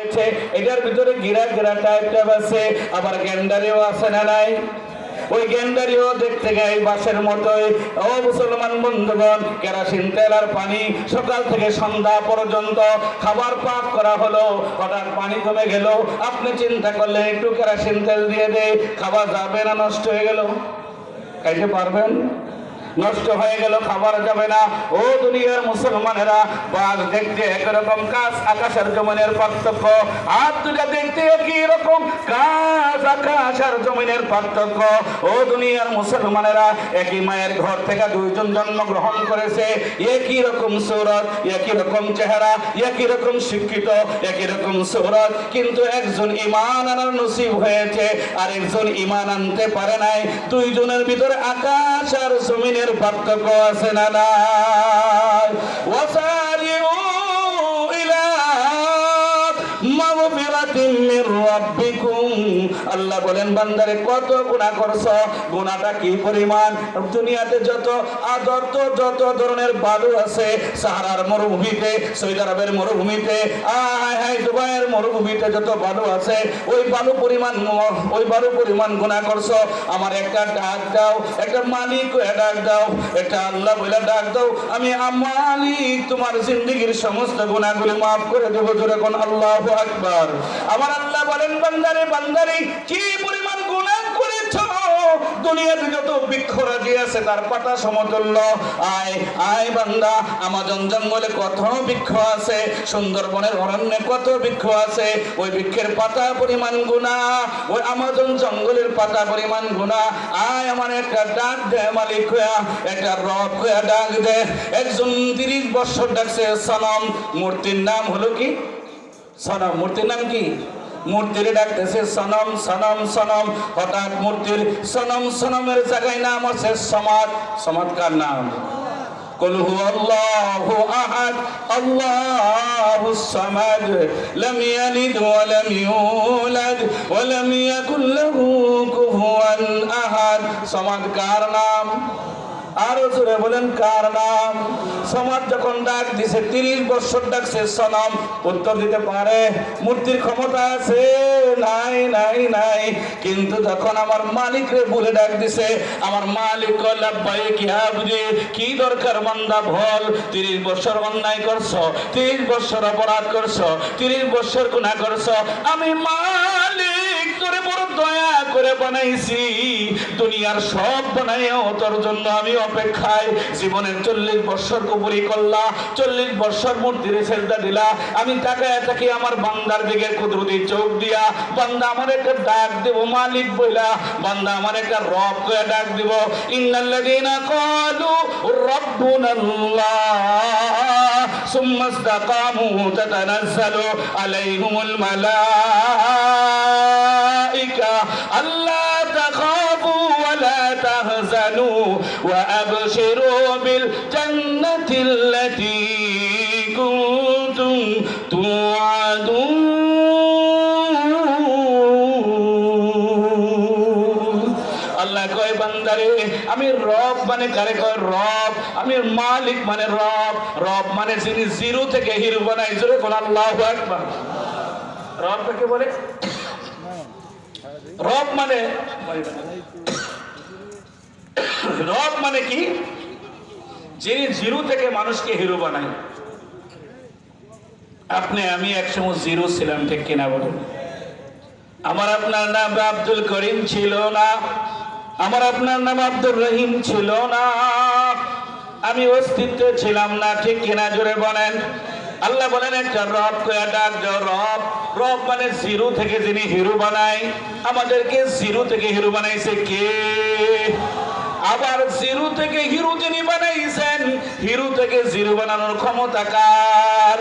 হয়েছে, এটার ভিতরে গিরা গিরা টাইপ আছে, আবার গ্যান্ডারিও আছে না নাই? ওই গ্যান্ডারিও দেখতে গাই বাসের মতোই। ও মুসলমান বন্ধুগণ, কেরোসিন তেল আর পানি সকাল থেকে সন্ধ্যা পর্যন্ত খাবার পাক করা হলো, হঠাৎ পানি কমে গেল, আপনি চিন্তা করলেন একটু কেরোসিন তেল দিয়ে দে, খাবার যাবে না নষ্ট হয়ে গেল? খাইতে পারবেন? নষ্ট হয়ে গেল, খাবার যাবে না। ও দুনিয়ার মুসলমানেরা, বাস দেখতে একরকম, কাজ আকাশের জমিনের পার্থক্য। হাত দুটা দেখতে একই রকম, কাজ আকাশ আর জমিনের পার্থক্য। ও দুনিয়ার মুসলমানেরা, একই মায়ের ঘর থেকে দুইজন জন্মগ্রহণ করেছে, একই রকম সূরত, একই রকম চেহারা, একই রকম শিক্ষিত, একই রকম সূরত, কিন্তু একজন ঈমান আনার নসিব হয়েছে আর একজন ঈমান আনতে পারে নাই। দুইজনের ভিতরে আকাশ আর জমিনের পার্থক্য আছে না নাই? ওয়াসারিউ ইলা মাগফিরাতিন মির রাব্বিকুম, আল্লাহ বলেন বান্দারে কত গুনাহ করছো, গুনাহটা কি পরিমাণ। দুনিয়াতে যত আদর্ত, যত ধরনের বালু আছে, সাহারার মরুভূমিতে, সৌদি আরবের মরুভূমিতে, দুবাইয়ের মরুভূমিতে যত বালু আছে, ওই বালু পরিমাণ গুনাহ করছো। আমার একটা ডাক দাও, একটা মালিক ডাক দাও, একটা আল্লাহ বলে ডাক দাও, আমি মালিক তোমার জিন্দেগীর সমস্ত গুনাহগুলো মাফ করে দেবো। যখন আল্লাহু আকবার। আমার আল্লাহ বলেন বান্দারে বান্দারে কি পরিমাণ গুনাহ করেছো, দুনিয়াতে যত বৃক্ষরাজি আছে তার পাতা সমতুল্য। আয় আয় বান্দা, আমাজন জঙ্গলে কত বৃক্ষ আছে, সুন্দরবনের অরণ্যে কত বৃক্ষ আছে, ওই বৃক্ষের পাতা পরিমাণ গুনাহ, ওই আমাজন জঙ্গলের পাতা পরিমাণ গুনাহ। আয় আমার একটা ডাক দে মালিক হইয়া, একটা রব হইয়া ডাক দে। একজন 30 বছর ডাকছে সনম, মূর্তির নাম হলো কি? সনম। মূর্তির নাম কি? মূর্তির ডাকতেছে সনম সনম সনম। হঠাৎ মূর্তির সনম সনমের জায়গায় নাম আছে সমাদ। সমাদ কার নাম? কুল হুয়াল্লাহু আহাদ আল্লাহুস সামাদ লাম ইয়ালিদ ওয়া লাম ইউলাদ ওয়া লাম ইয়াকুল লাহু কুফুয়ান আহাদ। সমাদ কার নাম? আরো জোরে বলেন কার নাম? সমাজ যখন ডাক দিছে, 30 বছর ডাকছে সনম, উত্তর দিতে পারে? মূর্তির ক্ষমতা আছে? নাই নাই নাই। কিন্তু যখন আমার মালিক রে বলে ডাক দিছে, আমার মালিক কয় লাব্বাইক ইয়া আবদি, কি দরকার বান্দা বল। 30 বছর অন্যায় করছো, 30 বছর অপরাধ করছো, 30 বছর গুনাহ করছো, আমি মালিক তোরে বড় দয়া করে বানাইছি, দুনিয়ার সব বানাইও তোর জন্য আমি অপেক্ষায়। জীবনের 40 বছর কুপুরি করলা, 40 বছর মূর্তির সেজদা দিলা, আমি তাকায় থাকি আমার বান্দার দিকে কুদরতি চোখ দিয়া। বান্দা আমার একটা ডাক দেব মালিক বইলা, বান্দা আমার একটা রব কয়ে ডাক দিব। ইন্নাল্লাযীনা ক্বালু রাব্বুনাল্লাহ সুম্মা ইসতাকামু তাতানাজ্জালু আলাইহিমুল মালাইকা আল্লা তাখাফু ওয়া লা তাহজানু ওয়া আবশিরু বিল জান্নাতিল্লাতী কুনতুম তুআদুন। আল্লাহ কয় বান্দারে আমি রব মানে কারে কয়? রব। আমি মালিক মানে রব। রব মানে যিনি জিরো থেকে হিরো বানায়। জোরে কোন আল্লাহু আকবার। রব কাকে বলে? রব মানে রব মানে কি? যিনি জিরো থেকে মানুষকে হিরো বানায়। আপনি আমি একসময় জিরো ছিলাম, ঠিক কিনা বলুন? আমার আপনার নাম আব্দুল করিম ছিল না, আমার আপনার নাম আব্দুর রহিম ছিল না, আমি অস্তিত্ব ছিলাম না, ঠিক কিনা জোরে বলেন। আল্লাহ বলেন একটা রব কয়া ডাক দাও। রব রব মানে জিরো থেকে যিনি হিরো বানায়। আমাদেরকে জিরো থেকে হিরো বানাইছে কে? আবার জিরো থেকে হিরো যিনি বানাইছেন, হিরো থেকে জিরো বানানোর ক্ষমতা কার?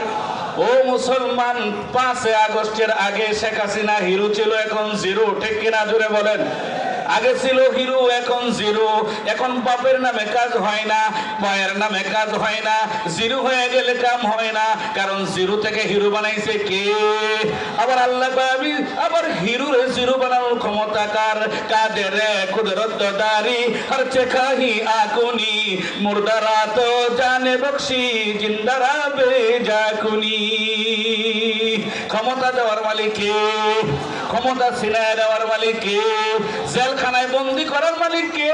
ও মুসলমান, 5 আগস্টের আগে শেখ হাসিনা হিরো ছিল, এখন জিরো, ঠিক কিনা জোরে বলেন। আগে ছিল হিরো, এখন জিরো। এখন বাপের নামে কাজ হয় না, মায়ের নামে কাজ হয় না, জিরো হয়ে গেলে কাম হয় না, কারণ জিরো থেকে হিরো বানাইছে কে? আবার আল্লাহ পাবি আবার হিরো রে জিরো বানানোর ক্ষমতা কার? কাদের কুদরত দারি হর চেখাহি আকুনি মুর্দারা তো জানে বখশি জিন্দারা বেজাকুনি। ক্ষমতা দেওয়ার মালিক কে? ক্ষমতা ছিনায় দেওয়ার মালিক কে? জেলখানায় বন্দি করার মালিক কে?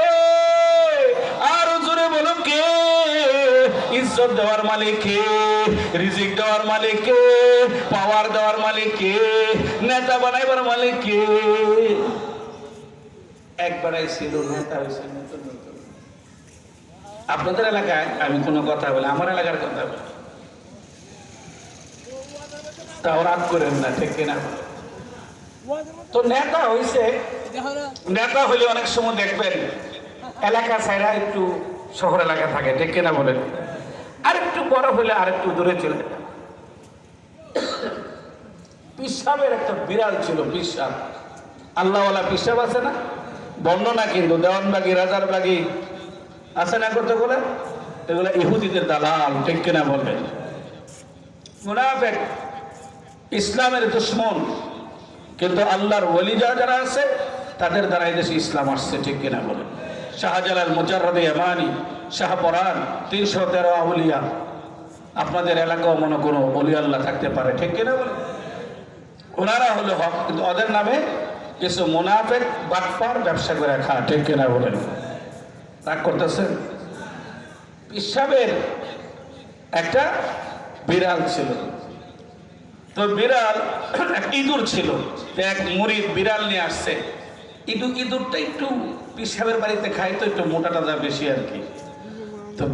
আর জোরে বলো কে? ইজ্জত দেওয়ার মালিক কে? রিজিক দেওয়ার মালিক কে? পাওয়ার দেওয়ার মালিক কে? নেতা বানাইবার মালিক কে? একবারই ছিল নেতা হয়েছে নতুন নতুন। আপনাদের এলাকায় আমি কোনো কথা বলি, আমার এলাকার কথা বলি, তাও রাগ করেন না, ঠিক কিনা? তো নেতা হয়েছে, নেতা হলে অনেক সময় দেখবেন এলাকা ছাইরা একটু শহর এলাকা থাকে, ঠিক কিনা বলেন? আর একটু বড় হলে আর একটু দূরে চলে যায়। পিসাবের একটা বিড়াল ছিল, পিসাব, আল্লাহওয়ালা পিসাব আছে না? বর্ণনা কিন্তু দেওয়ানবাগি, রাজারবাগি আছে না কতগুলো? এগুলো ইহুদিদের দালাল, ঠিক কিনা বলবেন? মুনাফিক, ইসলামের দুশ্মন, কিন্তু আল্লাহর ওলি যারা আছে তাদের দ্বারা এই দেশে ইসলাম আসছে, ঠিক কিনা বলেন? শাহজালাল, মুজাররদে ইয়ামানি, শাহপরান, 313 আউলিয়া। আপনাদের এলাকাও মনে কোনো ওলি আল্লাহ থাকতে পারে, ঠিক কিনা বলেন? ওনারা হলো হক, কিন্তু ওদের নামে কিছু মুনাফিক বাটপার ব্যবসা করে খা, ঠিক কিনা বলেন? রাগ করতেছেন? পিসাবের একটা বিড়াল ছিল, তো বিড়াল এক ইঁদুর ছিল, এক মুরিদ বিড়াল নিয়ে আসছে। ইঁদুরটা একটু পিসাবের বাড়িতে খায়, তো একটু মোটা টাজা বেশি আর কি। তো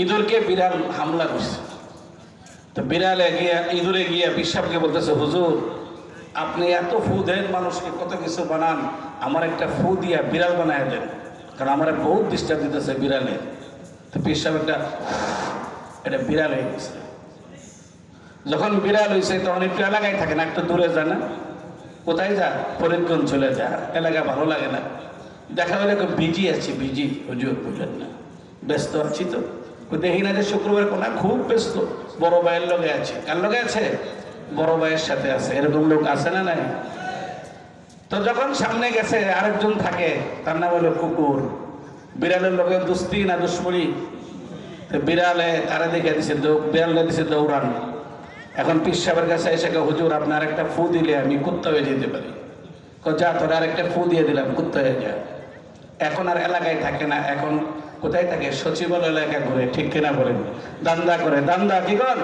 ইঁদুরকে বিড়াল হামলা করছে। তো বিড়ালে গিয়া ইঁদুরে গিয়া পিসাবকে বলতেছে, হুজুর আপনি এত ফু দেন, মানুষকে কত কিছু বানান, আমার একটা ফু দিয়া বিড়াল বানায় দেন, কারণ আমার বহুত ডিস্টার্ব দিতেছে বিড়ালে। তো পিসাব এটা বিড়াল হয়ে গেছে। যখন বিড়াল হয়েছে তখন একটু এলাকায় থাকে না, একটু দূরে যায় না? কোথায় যা? ফরিদগঞ্জ চলে যা, এলাকা ভালো লাগে না। দেখা গেলে বিজি আছি, বিজি হুজুর বুঝলেন না, ব্যস্ত আছি। তো দেখি না যে শুক্রবার কোনা খুব ব্যস্ত, বড় ভাইয়ের লগে আছে। কার লগে আছে? বড় ভাইয়ের সাথে আছে। এরকম লোক আছে না নাই? তো যখন সামনে গেছে আরেকজন থাকে, তার নাম হলো কুকুর। বিড়ালের লগে দুস্তি না দুশ্মনী? তো বিড়ালে তারা দেখে দিছে, বিড়ালে দিছে দৌড়ান। এখন পীর সাহেবের কাছে এসে হুজুর আপনার একটা ফু দিলে আমি কুত্তা হয়ে যেতে পারি। যা তোর আরেকটা ফু দিয়ে দিলাম, কুত্তা হয়ে যায়। এখন আর এলাকায় থাকে না, এখন কোথায় থাকে? সচিবালয় এলাকা ঘুরে, ঠিক কিনা বলেন? দান্দা করে, দান্দা কি কর?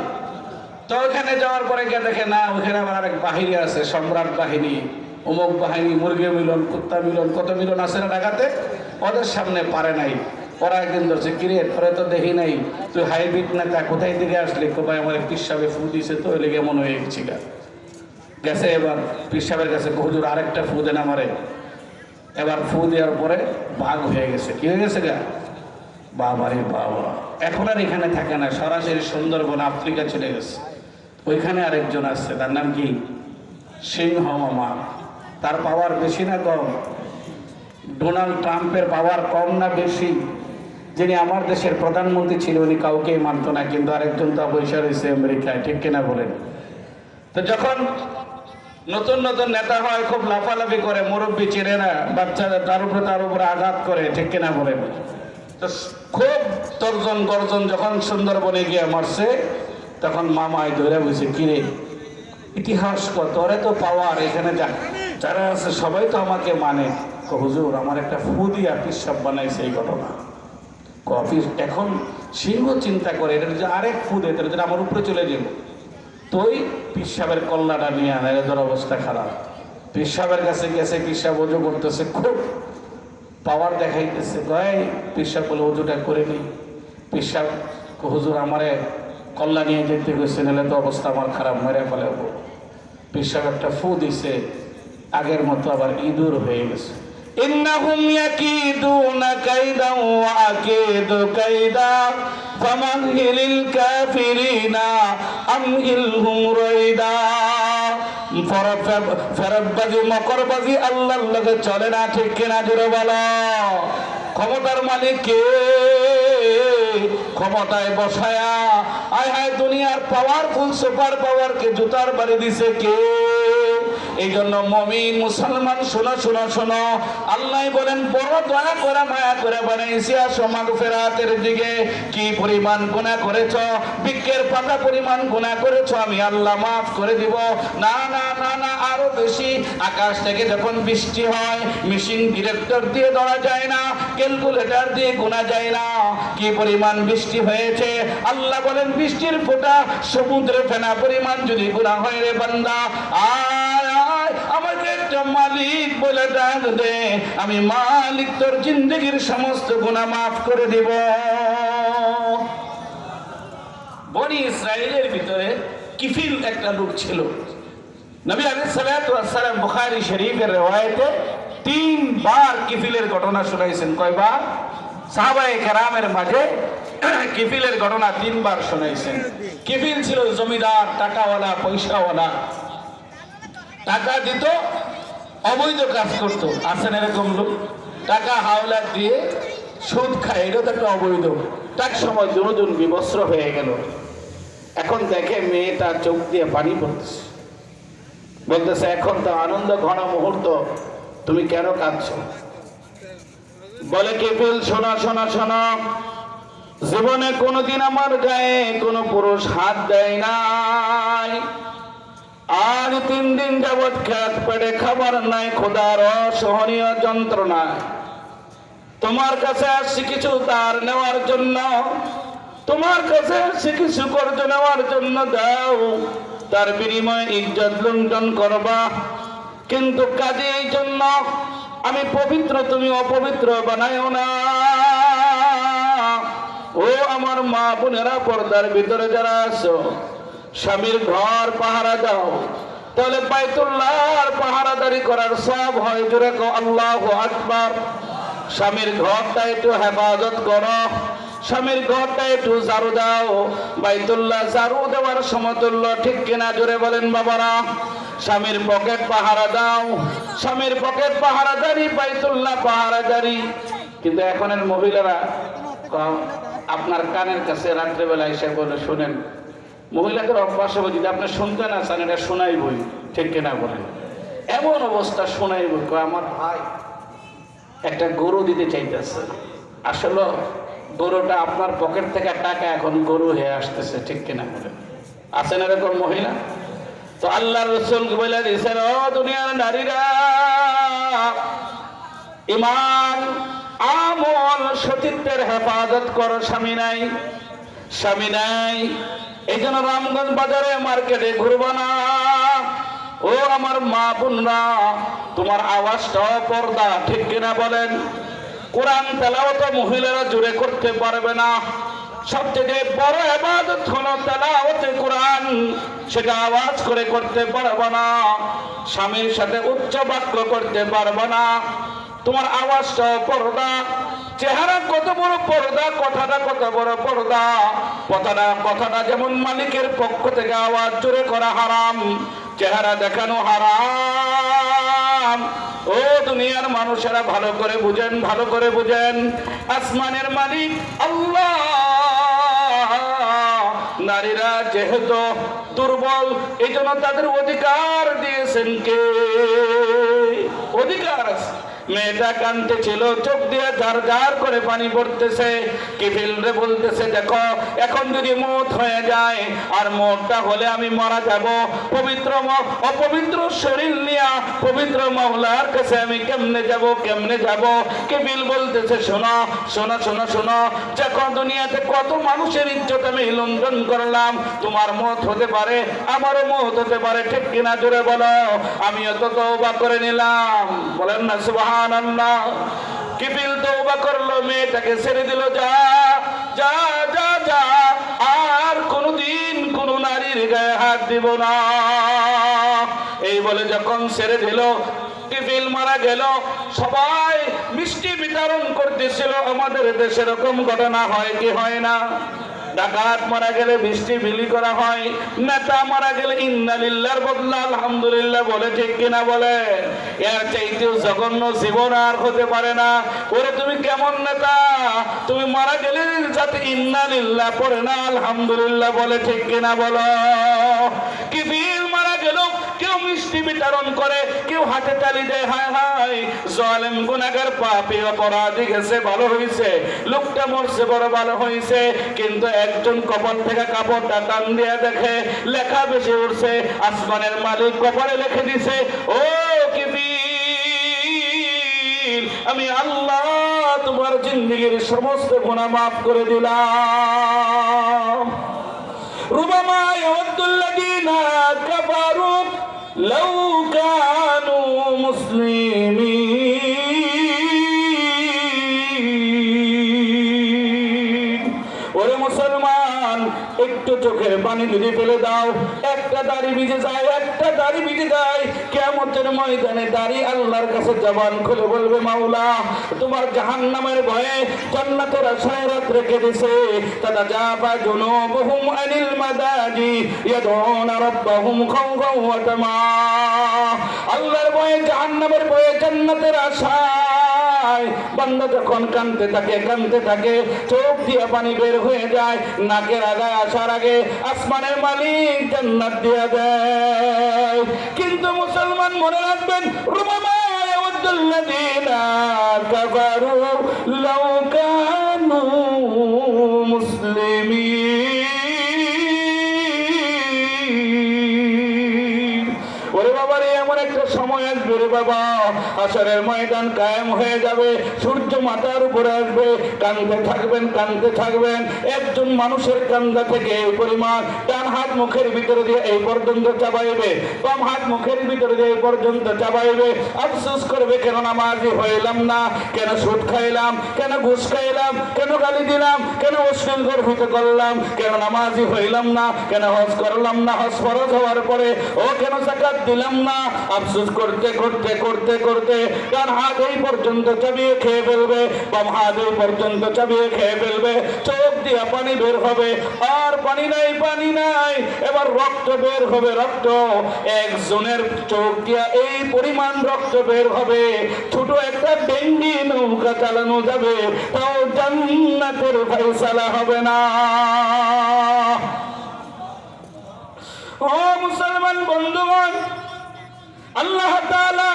তো ওইখানে যাওয়ার পরে গিয়ে দেখে না, ওইখানে আবার আরেক বাহিনী আছে, সম্রাট বাহিনী, অমুক বাহিনী, মুরগি মিলন, কুত্তা মিলন, কত মিলন আছে না ঢাকাতে। ওদের সামনে পারে নাই। ওরা একদিন ধরছে, কিরে তোরা তো দেখি নাই, তুই হাইব্রিড নেতা, কোথায় থেকে আসলি? ভাই আমার পীর সাহেবে ফু দিছে, তো ওই লেগে মনে হয়ে গেছি গেছে। এবার পীর সাহেবের কাছে হুজুর আরেকটা ফু দেন আমারে। এবার ফু দেওয়ার পরে ভাগ হয়ে গেছে। কি হয়ে গেছে গা? বাবারে বাবা, এখন আর এখানে থাকে না, সরাসরি সুন্দরবন আফ্রিকা চলে গেছে। ওইখানে আরেকজন আসছে, তার নাম কি? সিংহ মামা। তার পাওয়ার বেশি না কম? ডোনাল্ড ট্রাম্পের পাওয়ার কম না বেশি? যিনি আমার দেশের প্রধানমন্ত্রী ছিল উনি কাউকেই মানত না, কিন্তু আরেকজন তো বৈশা রয়েছে আমেরিকায়, ঠিক কিনা বলেন? তো যখন নতুন নতুন নেতা হয় খুব লাফালাফি করে, মুরব্বী চেনে না, বাচ্চারা তার উপরে আঘাত করে, ঠিক কিনা বলেন? তো খুব তর্জন গর্জন যখন সুন্দরবনে গিয়ে মারছে, তখন মামায় ধরে বলছে, কিরে ইতিহাস কত, ওরে তো পাওয়ার, এখানে যারা আছে সবাই তো আমাকে মানে। হুজুর আমার একটা ফু দিয়া পিসাব বানাইছে এই ঘটনা। কফি এখন সিংহ চিন্তা করে এটা যে আরেক ফু দেয়, তাহলে আমার উপরে চলে যাব। তো ওই পিসাবের কল্লাটা নিয়ে আনা, এদের অবস্থা খারাপ। পিসাবের কাছে গেছে, পিসাব ওজু করতেছে, খুব পাওয়ার দেখাইতেছে। কয় পিসাব বলে ওজুটা করে নি। পিসাব হুজুর আমারে কল্লা নিয়ে যেতে গেছে, নাহলে তো অবস্থা আমার খারাপ, মেরে ফেলাবো। পিসাব একটা ফু দিছে, আগের মতো আবার ইঁদুর হয়ে গেছে। ইন্নাহুম ইয়াকিদুনা কাইদা ওয়া আকিদু কাইদা ফামাহিলিল কাফিরিনা আমহিলহুম রাইদা। ফেরতবাজি, মকরবাজি আল্লাহর লগে চলে না, ঠিক কিনা জোরে বলো? ক্ষমতার মালিক কে? ক্ষমতায় বসায়া আয় হায় দুনিয়ার পাওয়ারফুল সুপার পাওয়ারকে জুতার বাড়ি দিছে কে? এই জন্য মুমিন মুসলমান শোনো শোনো শোনো, আল্লাহ বলেন বড় দয়া করে মায়া করে বানাইছি আসো মাগফিরাতের দিকে। কি পরিমাণ গুনাহ করেছো, বৃক্ষের পাতা পরিমাণ গুনাহ করেছো, আমি আল্লাহ মাফ করে দিব। না না না না, আরো বেশি। আকাশ থেকে যখন বৃষ্টি হয় মেশিন ডিরেক্টর দিয়ে ধরা যায় না, ক্যালকুলেটর দিয়ে গোনা যায় না কি পরিমাণ বৃষ্টি হয়েছে। আল্লাহ বলেন বৃষ্টির ফোঁটা সমুদ্রে ফেনা পরিমাণ যদি গুনাহ হয় রে বান্দা, আয় আয় আমাকে একটা মালিক বলে ডাক দে, আমি মালিক তোর জিন্দেগির সমস্ত গুনাহ মাফ করে দিব। বনি ইসরাইলের ভিতরে কিফিল একটা লোক ছিল। নবী আলাইহিস সালাতু ওয়াস সালাম বুখারী শরীফের riwayate 3 বার কিফিলের ঘটনা শোনাইছেন। কয়বার? সাহাবায়ে কেরামের মাঝে কিফিলের ঘটনা 3 বার শোনাইছেন। কিফিল ছিল জমিদার, টাকাওয়ালা, পয়সাওয়ালা, টাকা দিত, অবৈধ কাজ করত। আছেন এরকম লোক, টাকা হাওলাত দিয়ে সুদ খায়, এটা তো একটা অবৈধ। তার সময় দুজন বিবস্ত্র হয়ে গেল। এখন দেখে মেয়েটা চোখ দিয়ে পানি পড়তেছে, বলতেছে এখন তো আনন্দ ঘন মুহূর্ত, তুমি কেন কাঁদছো? বলে কিফিল শোনা শোনা শোনা, জীবনে কোনোদিন আমার গায়ে কোনো পুরুষ হাত দেয় নাই, আর 3 দিন যাবৎ খেত পেটে খাবার নাই, ক্ষুধার অসহনীয় যন্ত্রণা। তোমার কাছে আসছি কিছু তার নেওয়ার জন্য, তোমার কাছে আসছি কিছু কর্জ নেওয়ার জন্য, দাও, তার বিনিময়ে ইজ্জত লুণ্ঠন করবা, কিন্তু কাজে এই জন্য আমি পবিত্র, তুমি অপবিত্র বানায়ও না। ও আমার মা বোনেরা, পর্দার ভিতরে যারা আছো, স্বামীর ঘর পাহারা দাও, তাহলে বাইতুল্লাহর পাহারাদারি করার সব হয়। জোরে কও আল্লাহু আকবার। স্বামীর ঘরটা একটু হেফাজত করো, স্বামীর ঘরটা একটু ঝাড়ু দাও। বাইতুল্লাহ ঝাড়ু দেওয়ার সমতুল্য, ঠিক কিনা? জোরে বলেন বাবারা। স্বামীর পকেট পাহারা দাও, স্বামীর পকেট পাহারাদারি, বাইতুল্লাহ পাহারাদারি। কিন্তু এখনের মহিলারা আপনার কানের কাছে রাত্রেবেলা এসে বলে শোনেন, মহিলাদের অভ্যাস হবে যদি আপনি শুনতে না চান এটা শোনাইবই, ঠিক কিনা বলেন? এমন অবস্থা শোনাইবই। আমার ভাই একটা গরু দিতে চাইতেছে, আসলে গরুটা আপনার পকেট থেকে টাকা এখন গরু হয়ে আসতেছে, ঠিক কিনা বলেন? আছেন এরকম মহিলা? তো আল্লাহ রাসূল বলে দিয়েছেন, ও দুনিয়ার নারীরা, ঈমান, আমল, সতীত্বের হেফাজত করো। স্বামী নাই, স্বামী নাই, এই জন্য রামগঞ্জ বাজারে মার্কেটে ঘুরবা না। ও আমার মা বোনরা, তোমার আওয়াজটা পর্দা, ঠিক কিনা বলেন? কোরআন তেলাওয়াত মহিলারা জুড়ে করতে পারবে না। সবচেয়ে বড় ইবাদত হলো তেলাওয়াতে কোরআন, সেটা আওয়াজ করে করতে পারবে না। স্বামীর সাথে উচ্চ বাক্য করতে পারবে না। তোমার আওয়াজটা পর্দা, চেহারা কত বড় পর্দা, কথাটা কত বড় পর্দা। কথাটা যেমন মালিকের পক্ষ থেকে আওয়াজ জোরে করা হারাম, চেহারা দেখানো হারাম। ও দুনিয়ার মানুষেরা ভালো করে বুঝেন, ভালো করে বুঝেন, আসমানের মালিক আল্লাহ। নারীরা যেহেতু দুর্বল, এই জন্য তাদের অধিকার দিয়েছেন কে? অধিকার আছে। মেয়েটা কানতে ছিল, চোখ দিয়ে ঝার ঝার করে পানি পড়তেছে। কিফিল রে বলতেছে, দেখো এখন যদি মওত হয়ে যায়, আর মওতটা হলে আমি মারা যাব, পবিত্র অপবিত্র শরীর নিয়া পবিত্র মাওলার কাছে আমি কেমনে যাব, কেমনে যাব? কিফিল বলতেছে, শোনো শোনো শোনো শোনো, দেখো দুনিয়াতে কত মানুষের ইজ্জত আমি লঙ্ঘন করলাম, তোমার মওত হতে পারে, আমারও মওত হতে পারে, ঠিক কিনা? জোরে বলো। আমিও তো তওবা করে নিলাম, বলেন না সুবহানাল্লাহ। কিফিল তওবা করলো, মেয়েটাকে ছেড়ে দিল, যা যা যা যা, আর কোনদিন কোন নারীর গায়ে হাত দিব না। এই বলে যখন ছেড়ে দিল, কিফিল মারা গেল। সবাই মিষ্টি বিতরণ করতেছিল। আমাদের দেশে এরকম ঘটনা হয় কি হয় না? ডাকাত মারা গেলে মিষ্টি বিলি করা হয়, নেতা মারা গেলে ইন্না লিল্লাহর বদলা আলহামদুলিল্লাহ বলে, ঠিক কিনা বলে? এর চাইতেও জঘন্য জীবন আর হতে পারে না। ওরে তুমি কেমন নেতা, তুমি মারা গেলে যাতে ইন্না লিল্লাহ পড়ে না আলহামদুলিল্লাহ বলে, ঠিক কিনা বলো? কিফিল মারা গেল, কেউ মিষ্টি মিষ্টি বিতরণ করে, কেউ হাতে তালি দেয়, হায় হায় জালেম গুনাহগার পাপী অপরাধী গেছে, ভালো হয়েছে, লোকটা মরছে, বড় ভালো হয়েছে। কিন্তু একজন কপাল থেকে কাপড়টা টান দিয়ে দেখে লেখা বেশি উঠছে, আসমানের মালিক কপালে লিখে দিছে, ও কিবির, আমি আল্লাহ তোমার জিন্দেগীর সমস্ত গুনাহ মাফ করে দিলাম। রুবামা ইয়াওয়াদ্দুল্লাযীনা কাফারু লাউ কানু মুসলিমিন। ওরে মুসলমান, একটু চোখের পানি যদি ফেলে দাও, একটা দাড়ি ভিজে যায়, একটা দাড়ি ভিজে যায়, কিয়ামতের ময়দানে দাড়ি আল্লাহর কাছে জবান খুলে বলবে, মাওলা তোমার জাহান্নামের ভয়ে জান্নাতের আশায় রাত রেখে দিয়েছে। তাতাজাফা জুনুবুহুম আনিল মাদাজি ইয়াদউনা রাব্বাহুম খাওফান ওয়া তামা। আল্লাহর ভয়ে, জাহান্নামের ভয়ে, জান্নাতের আশায় বান্দা যখন কাঁদতে থাকে, চোখ দিয়ে পানি বের হয়ে যায়, নাকের আগায় আসার আগে আসমানের মালিক জান্নাত দিয়ে দেয়। কিন্তু মুসলমান মনে রাখবেন, রুবামা ইয়াওয়াদ্দুল্লাযীনা কাফারু লাউ কানু মুসলিমিন। ওরে বাবা রে, এমন একটা সময় আসবে রে বাবা, হাশরের ময়দান কায়েম হয়ে যাবে, সূর্য মাথার উপরে আসবে, কাঁদতে থাকবেন। একজন মানুষের কান্দা থেকে এই পরিমাণ, ডান হাত মুখের ভিতরে দিয়ে এই পর্যন্ত চাবাইবে, বাম হাত মুখের ভিতরে দিয়ে এই পর্যন্ত চাবাইবে। আফসোস করবে, কেন নামাজি হইলাম না, কেন সুদ খাইলাম, কেন ঘুষ খাইলাম, কেন গালি দিলাম, কেন অশ্লীল গর্বিত করলাম, কেন নামাজি হইলাম না, কেন হজ করলাম না, হজ ফরজ হওয়ার পরে ও কেন যাকাত দিলাম না। আফসোস করতে ডান হাত এই পর্যন্ত চাবিয়ে খেয়ে ফেলবে, বাম হাত এই পর্যন্ত চাবিয়ে খেয়ে ফেলবে, চোখ দিয়ে পানি বের হবে, আর পানি নাই, এবার রক্ত বের হবে, রক্ত। একজনের চোখ দিয়া এই পরিমাণ রক্ত বের হবে, ছোট একটা ডেঙ্গি নৌকা চালানো যাবে, তাও জান্নাতের ফয়সালা হবে না। ও মুসলমান বন্ধুগণ, আল্লাহ তাআলা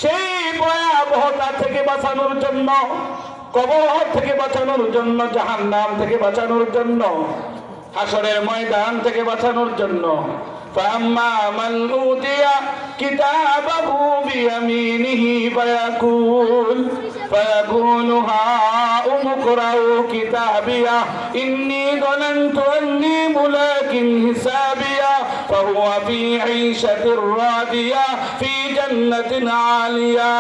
সেই ভয়াবহতা থেকে বাঁচানোর জন্য, কবর থেকে বাঁচানোর জন্য, জাহান্নাম থেকে বাঁচানোর জন্য, হাশরের ময়দান থেকে বাঁচানোর জন্য, فأما من أوتي كتابه بيمينه فيقول هاؤم اقرءوا كتابيه إني ظننت أني ملاق حسابيه فهو في عيشة راضية في جنة عالية।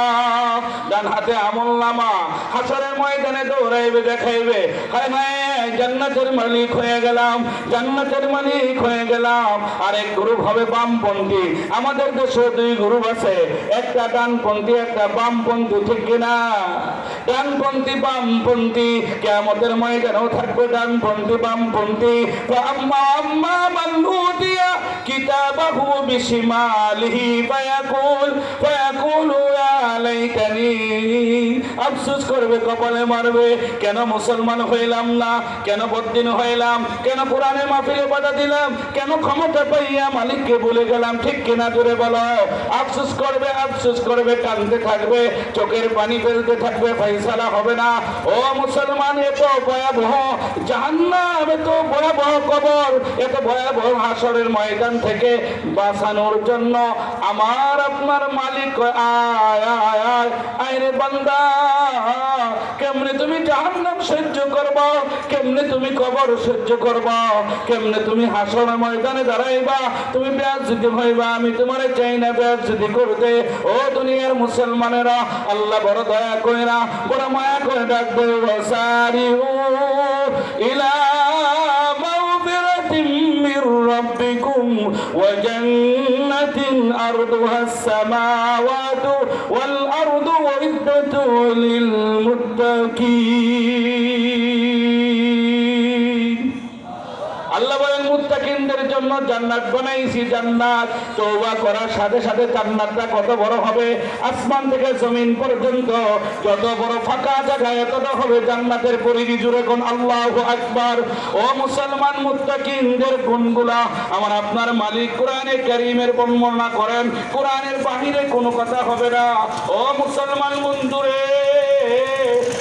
ডান হাতে আমলনামা, হাশরের ময়দানে দৌড়াইবে, দেখাইবে, হায় হায় জান্নাতের মালিক হয়ে গেলাম, জান্নাতের মালিক হয়ে গেলাম। আরেক গ্রুপ হবে বামপন্থী। আমাদের দেশে দুই গ্রুপ আছে, একটা ডানপন্থী, একটা বামপন্থী, ঠিক কিনা? ডানপন্থী বামপন্থী, কিয়ামতের ময়দানেও থাকবে ডানপন্থী বামপন্থী। আম্মা মান উতিয়া কিতাবাহু বিশিমালিহি ফায়াকুলু ইয়া লাইতানি। আফসোস করবে, কপালে মারবে, কেন মুসলমান হইলাম না, কেন বদ্দিন হইলাম, কেন কোরআনের মাহফিলে বাধা দিলাম, কেন ক্ষমতা পাইয়া মালিককে ভুলে গেলাম, ঠিক কিনা? জোরে বলো। আফসোস করবে, কাঁদতে থাকবে, চোখের পানি ফেলতে থাকবে, ফয়সালা হবে না। ও মুসলমান, এত ভয়াবহ জাহান্নাম, এত ভয়াবহ কবর, এত ভয়াবহ হাশরের ময়দান থেকে বাঁচানোর জন্য আমার আপনার মালিক আয় রে বান্দা, কেমনে তুমি জাহান্নাম সহ্য করবা, কেমনে তুমি কবর সহ্য করবা, কেমনে তুমি হাশরের ময়দানে দাঁড়াইবা, তুমি বেয়াজ্জতি হইবা। আমি তোমারে চাই না বেয়াজ্জতি করতে। ও দুনিয়ার মুসলমানেরা, আল্লাহ বড় দয়া কইরা, বড় মায়া করে ডাক দেয়, ওয়াসারিউ ইলা মাগফিরাতিম মির রাব্বিকুম ওয়া জান্নাতিন আরদুহাস সামাওয়াতু ওয়াল আরদু উইদ্দাতু লিল মুত্তাকিন। আল্লাহ বলেন, মুত্তাকিনদের জন্য জান্নাত বানাইছি। জান্নাত তওবা করার সাথে সাথে জান্নাতটা কত বড় হবে, আসমান থেকে জমিন পর্যন্ত যত বড় ফাঁকা জায়গা এতটা হবে জান্নাতের পরিধি। জুড়ে কোন আল্লাহু আকবার। ও মুসলমান, মুত্তাকিনদের গুণগুলা আমার আপনার মালিক কোরআনে কারীমের বর্ণনা করেন। কোরআনের বাহিরে কোনো কথা হবে না। ও মুসলমান বন্ধুরে,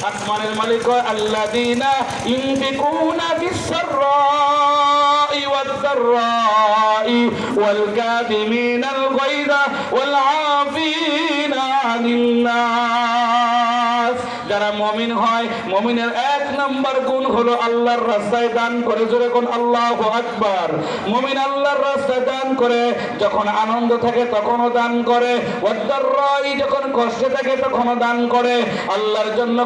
আসমানের মালিক আল্লাযীনা ইউনফিকুনা ফিস-সাররাই ওয়াদ-দাররাই ওয়াল কাযিমিনাল গায়যা ওয়াল আফিনা আনিন নাস। যারা মুমিন হয়, মুমিনের এক নাম্বার গুণ হলো আল্লাহর রাস্তায় দান করে। জোরে কোন আল্লাহু আকবার। মুমিন আল্লাহর রাস্তায় দান করে, যখন আনন্দ থাকে তখনও দান করে, ওয়াদ-দাররাই যখন কষ্টে থাকে তখনও দান করে। আল্লাহর জন্য